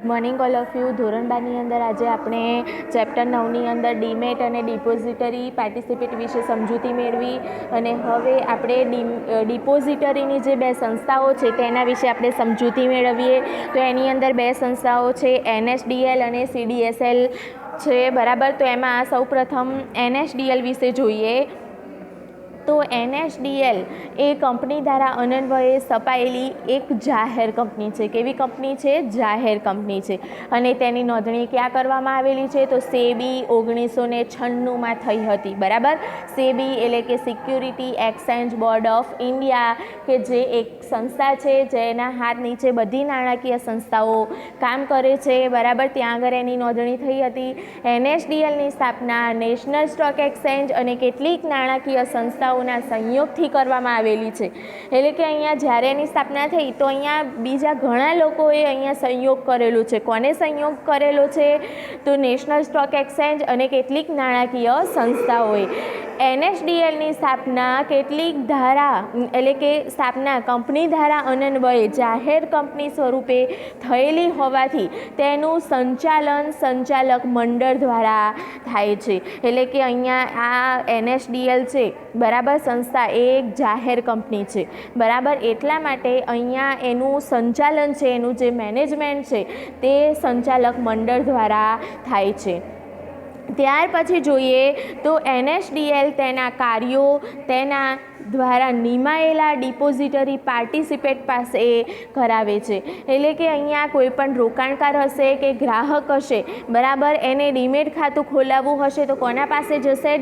Morning all of you. ધોરણ 12ની અંદર આજે આપણે ચેપ્ટર 9ની અંદર ડીમેટ અને ડિપોઝિટરી પાર્ટિસિપેટ વિશે સમજૂતી મેળવી અને હવે આપણે ડિપોઝિટરીની જે બે સંસ્થાઓ છે તેના વિશે આપણે સમજૂતી મેળવીએ. તો એની અંદર બે સંસ્થાઓ છે, NSDL અને CDSL છે, બરાબર. તો એમાં સૌપ્રથમ NSDL વિશે જોઈએ. તો NSDL એ કંપની દ્વારા અન્વયે સ્થપાયેલી એક જાહેર કંપની છે. કેવી કંપની છે? જાહેર કંપની છે. અને તેની નોંધણી ક્યાં કરવામાં આવેલી છે? તો સેબી 1996માં થઈ હતી, બરાબર. સેબી એટલે કે security exchange board of India, કે જે એક સંસ્થા છે જેના હાથ નીચે બધી નાણાકીય સંસ્થાઓ કામ કરે છે, બરાબર. ત્યાં આગળ એની નોંધણી થઈ હતી. NSDLની સ્થાપના નેશનલ સ્ટોક એક્સચેન્જ અને કેટલીક નાણાકીય સંસ્થાઓના સંયોગથી કરવામાં આવેલી છે. એટલે કે અહીંયા જ્યારે એની સ્થાપના થઈ તો અહીંયા બીજા ઘણા લોકોએ અહીંયા સંયોગ કરેલો છે. કોને સંયોગ કરેલો છે? તો નેશનલ સ્ટોક એક્સચેન્જ અને કેટલીક નાણાકીય સંસ્થાઓએ. NSDLની સ્થાપના કેટલીક ધારા એટલે કે સ્થાપના કંપની ધારા અન્વયે જાહેર કંપની સ્વરૂપે થયેલી હોવાથી તેનું સંચાલન સંચાલક મંડળ દ્વારા થાય છે. એટલે કે અહીંયા આ NSDL છે, બરાબર, સંસ્થા એ એક જાહેર કંપની છે, બરાબર. એટલા માટે અહીંયા એનું સંચાલન છે, એનું જે મેનેજમેન્ટ છે તે સંચાલક મંડળ દ્વારા થાય છે. ત્યાર પછી જોઈએ તો NSDL તેના કાર્યો તેના દ્વારા નિમાયેલા ડિપોઝિટરી પાર્ટિસિપેટ પાસે કરાવે છે. એટલે કે અહીંયા કોઈ પણ રોકાણકાર હશે કે ગ્રાહક હશે, બરાબર, એને ડીમેટ ખાતું ખોલાવવું હશે તો કોના પાસે જશે?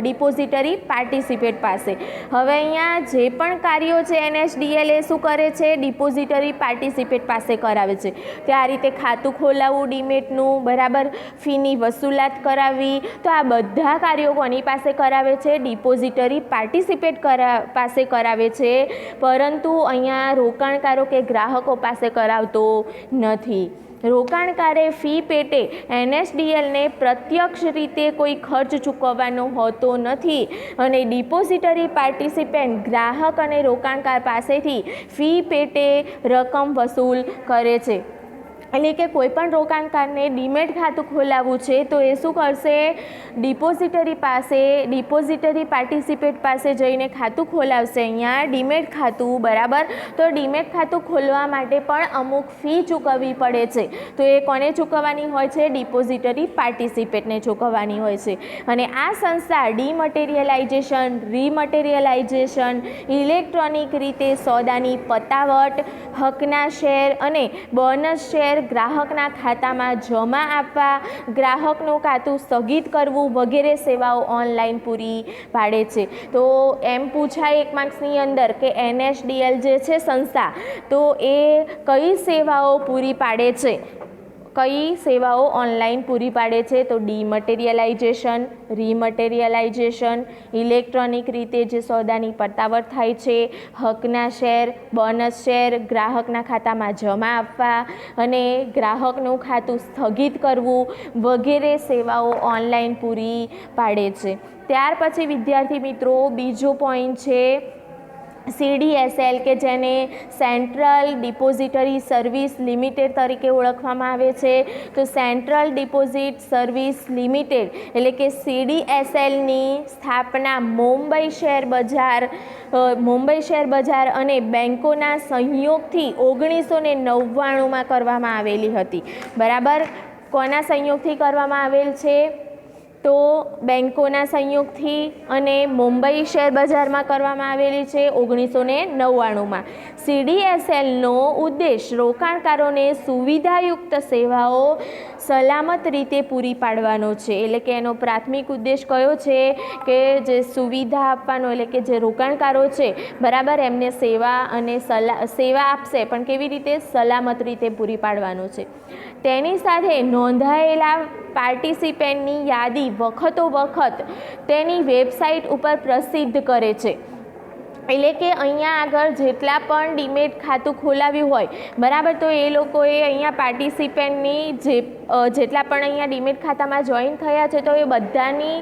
ડિપોઝિટરી પાર્ટિસિપેટ પાસે. હવે અહીંયા જે પણ કાર્યો છે NSDL એ શું કરે છે? ડિપોઝિટરી પાર્ટિસિપેટ પાસે કરાવે છે. તો આ રીતે ખાતું ખોલાવવું ડીમેટનું, બરાબર, ફીની વસૂલાત કરાવી, તો આ બધા કાર્યો કોની પાસે કરાવે છે? ડિપોઝિટરી પાર્ટિસિપેટ પાસે કરાવે છે. પરંતુ અહીંયા રોકાણકારો કે ગ્રાહકો પાસે કરાવતો નથી. રોકાણકારે ફી પેટે NSDLને પ્રત્યક્ષ રીતે કોઈ ખર્ચ ચૂકવવાનો હોતો નથી અને ડિપોઝિટરી પાર્ટિસિપેન્ટ ગ્રાહક અને રોકાણકાર પાસેથી ફી પેટે રકમ વસૂલ કરે છે. એટલે કે કોઈ પણ રોકાણકારને ડીમેટ ખાતું ખોલાવવું છે તો એ શું કરશે? ડિપોઝિટરી પાર્ટિસિપેટ પાસે જઈને ખાતું ખોલાવશે, અહીંયા ડીમેટ ખાતું, બરાબર. તો ડીમેટ ખાતું ખોલવા માટે પણ અમુક ફી ચૂકવવી પડે છે. તો એ કોને ચૂકવવાની હોય છે? ડિપોઝિટરી પાર્ટિસિપેટને ચૂકવવાની હોય છે. અને આ સંસ્થા ડીમટીરિયલાઇઝેશન, રીમટીરિયલાઇઝેશન, ઇલેક્ટ્રોનિક રીતે સોદાની પતાવટ, હકના શેર અને બોનસ શેર ગ્રાહકના ખાતામાં જમા આપવા, ગ્રાહકનું ખાતું સ્થગિત કરવું વગેરે સેવાઓ ઓનલાઈન પૂરી પાડે છે. તો એમ પૂછાય એક માર્ક્સની અંદર કે NSDL જે છે સંસ્થા, તો એ કઈ સેવાઓ પૂરી પાડે છે? કઈ સેવાઓ ઓનલાઈન પૂરી પાડે છે? તો ડીમટીરિયલાઇઝેશન, રીમટીરિયલાઇઝેશન, ઇલેક્ટ્રોનિક રીતે જે સોદાની પતાવટ થાય છે, હકના શેર, બોનસ શેર ગ્રાહકના ખાતામાં જમા આપવા અને ગ્રાહકનું ખાતું સ્થગિત કરવું વગેરે સેવાઓ ઓનલાઈન પૂરી પાડે છે. ત્યાર પછી વિદ્યાર્થી મિત્રો બીજો પોઈન્ટ છે CDSL, કે જેને સેન્ટ્રલ ડિપોઝિટરી સર્વિસ લિમિટેડ તરીકે ઓળખવામાં આવે છે. તો સેન્ટ્રલ ડિપોઝિટ સર્વિસ લિમિટેડ એટલે કે CDSLની સ્થાપના મુંબઈ શેર બજાર અને બેંકોના સહયોગથી 1999માં કરવામાં આવેલી હતી, બરાબર. કોના સહયોગથી કરવામાં આવેલ છે? તો બેંકોના સંયોગથી અને મુંબઈ શેર બજારમાં કરવામાં આવેલી છે 1999માં. CDSLનો ઉદ્દેશ રોકાણકારોને સુવિધાયુક્ત સેવાઓ સલામત રીતે પૂરી પાડવાનો છે. એટલે કે એનો પ્રાથમિક ઉદ્દેશ કયો છે? કે જે સુવિધા આપવાનો, એટલે કે જે રોકાણકારો છે, બરાબર, એમને સેવા આપશે પણ કેવી રીતે? સલામત રીતે પૂરી પાડવાનો છે. તેની સાથે નોંધાયેલા પાર્ટિસિપેન્ટની યાદી વખતોવખત તેની વેબસાઇટ ઉપર પ્રસિદ્ધ કરે છે. એટલે કે અહીંયા આગળ જેટલા પણ ડીમેટ ખાતું ખોલાવ્યું હોય બરાબર, તો એ લોકોએ અહીંયા પાર્ટિસિપેન્ટની જેટલા પણ અહીંયા ડીમેટ ખાતામાં જોઈન થયા છે તો એ બધાની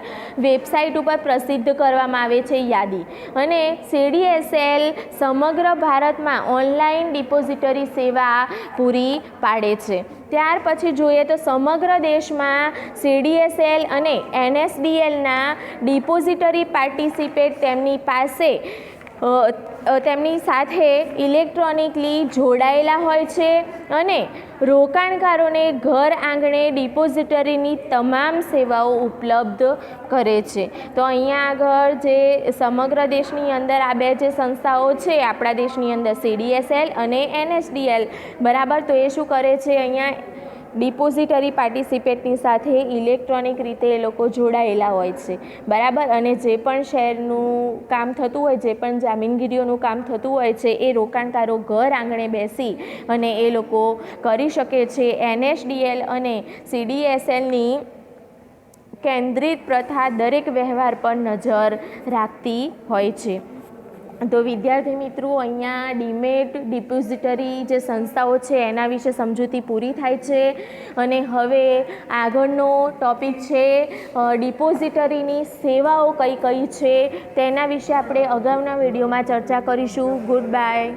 વેબસાઇટ ઉપર પ્રસિદ્ધ કરવામાં આવે છે યાદી. અને CDSL સમગ્ર ભારતમાં ઓનલાઈન ડિપોઝિટરી સેવા પૂરી પાડે છે. ત્યાર પછી જોઈએ તો સમગ્ર દેશમાં CDSL અને NSDLના ડિપોઝિટરી પાર્ટિસિપેટ તેમની પાસે તેમની સાથે ઇલેક્ટ્રોનિકલી જોડાયેલા હોય છે અને રોકાણકારોને ઘર આંગણે ડિપોઝિટરીની તમામ સેવાઓ ઉપલબ્ધ કરે છે. તો અહીંયા આગળ જે સમગ્ર દેશની અંદર આ બે જે સંસ્થાઓ છે આપણા દેશની અંદર CDSL અને NSDL બરાબર, તો એ શું કરે છે, અહીંયા ડિપોઝિટરી પાર્ટિસિપેટની સાથે ઇલેક્ટ્રોનિક રીતે એ લોકો જોડાયેલા હોય છે બરાબર. અને જે પણ શેરનું કામ થતું હોય, જે પણ જામીનગીરીઓનું કામ થતું હોય છે એ રોકાણકારો ઘર આંગણે બેસી અને એ લોકો કરી શકે છે. NSDL અને CDSLની કેન્દ્રિત પ્રથા દરેક વ્યવહાર પર નજર રાખતી હોય છે. તો વિદ્યાર્થી મિત્રો, અહીંયા ડીમેટ ડિપોઝિટરી જે સંસ્થાઓ છે એના વિશે સમજૂતી પૂરી થાય છે. અને હવે આગળનો ટૉપિક છે ડિપોઝિટરીની સેવાઓ કઈ કઈ છે તેના વિશે આપણે અગાઉના વિડીયોમાં ચર્ચા કરીશું. Good bye.